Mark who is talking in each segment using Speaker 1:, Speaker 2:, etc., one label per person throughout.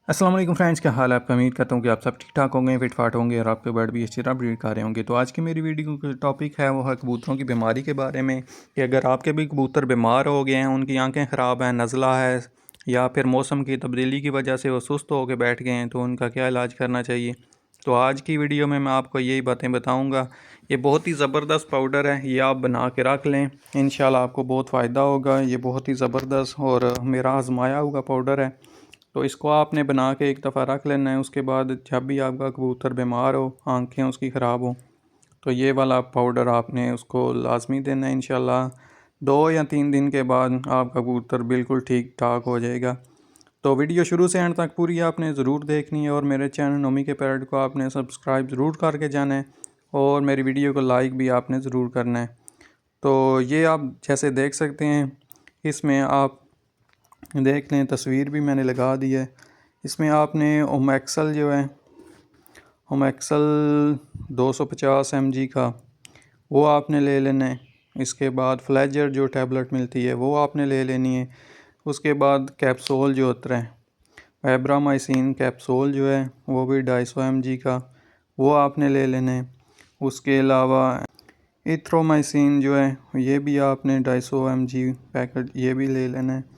Speaker 1: अस्सलाम वालेकुम फ्रेंड्स, क्या हाल है आपका। उम्मीद करता हूँ कि आप सब ठीक ठाक होंगे, फिट फाट होंगे और आपके बर्ड भी अच्छी तरह ब्रीड कर रहे होंगे। तो आज की मेरी वीडियो का टॉपिक है वो है कबूतरों की बीमारी के बारे में कि अगर आपके भी कबूतर बीमार हो गए हैं, उनकी आंखें ख़राब हैं, नज़ला है या फिर मौसम की तब्दीली की वजह से वो सुस्त होकर बैठ गए हैं, तो उनका क्या इलाज करना चाहिए। तो आज की वीडियो में मैं आपको यही बातें बताऊँगा। ये बहुत ही ज़बरदस्त पाउडर है, ये आप बना के रख लें, इंशाल्लाह आपको बहुत फ़ायदा होगा। ये बहुत ही ज़बरदस्त और मेरा आजमाया हुआ पाउडर है। तो इसको आपने बना के एक दफ़ा रख लेना है। उसके बाद जब भी आपका कबूतर बीमार हो, आंखें उसकी ख़राब हो, तो ये वाला पाउडर आपने उसको लाजमी देना है। इंशाल्लाह 2 या 3 दिन के बाद आपका कबूतर बिल्कुल ठीक ठाक हो जाएगा। तो वीडियो शुरू से एंड तक पूरी आपने ज़रूर देखनी है और मेरे चैनल नोमी के पैरट को आपने सब्सक्राइब ज़रूर करके जाना है और मेरी वीडियो को लाइक भी आपने ज़रूर करना है। तो ये आप जैसे देख सकते हैं, इसमें आप देख लें, तस्वीर भी मैंने लगा दी है। इसमें आपने ओमेक्सल जो है, ओमेक्सल 250 mg का वो आपने ले लेना है। इसके बाद फ्लेजर जो टैबलेट मिलती है वो आपने ले लेनी है। उसके बाद कैप्सूल जो होता है, एब्रामाइसिन कैप्सूल जो है वो भी 250 mg का वो आपने ले लेना है। उसके अलावा इथ्रोमाइसिन जो है ये भी आपने 250 mg पैकेट ये भी ले लेना है।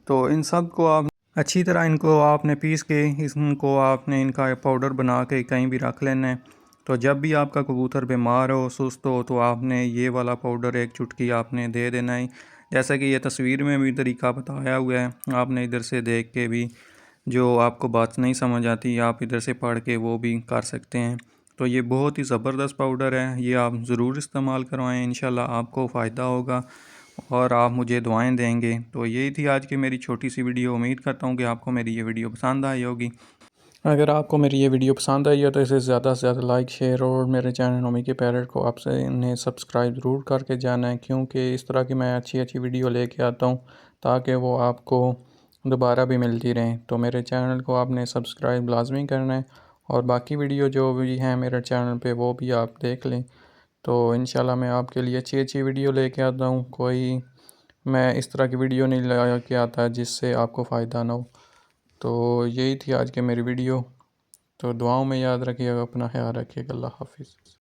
Speaker 1: तो इन सब को आप अच्छी तरह इनको आपने पीस के इनको आपने इनका पाउडर बना के कहीं भी रख लेना है। तो जब भी आपका कबूतर बीमार हो, सुस्त हो, तो आपने ये वाला पाउडर एक चुटकी आपने दे देना है। जैसा कि ये तस्वीर में भी तरीका बताया हुआ है, आपने इधर से देख के भी, जो आपको बात नहीं समझ आती आप इधर से पढ़ के वो भी कर सकते हैं। तो ये बहुत ही ज़बरदस्त पाउडर है, ये आप ज़रूर इस्तेमाल करवाएं, इंशाल्लाह आपको फ़ायदा होगा और आप मुझे दुआएं देंगे। तो यही थी आज की मेरी छोटी सी वीडियो। उम्मीद करता हूँ कि आपको मेरी ये वीडियो पसंद आई होगी। अगर आपको मेरी ये वीडियो पसंद आई है तो इसे ज़्यादा से ज़्यादा लाइक शेयर और मेरे चैनल नोमी के पैरट को आपसे इन्हें सब्सक्राइब ज़रूर करके जाना है, क्योंकि इस तरह की मैं अच्छी अच्छी वीडियो लेके आता हूँ ताकि वो आपको दोबारा भी मिलती रहें। तो मेरे चैनल को आपने सब्सक्राइब लाजमी करना है और बाकी वीडियो जो भी हैं मेरे चैनल पे वो भी आप देख लें। तो इंशाल्लाह मैं आपके लिए अच्छी अच्छी वीडियो लेके आता हूँ। कोई मैं इस तरह की वीडियो नहीं लगा के आता जिससे आपको फ़ायदा ना हो। तो यही थी आज की मेरी वीडियो। तो दुआओं में याद रखिएगा, अपना ख्याल रखिएगा। अल्लाह हाफिज़।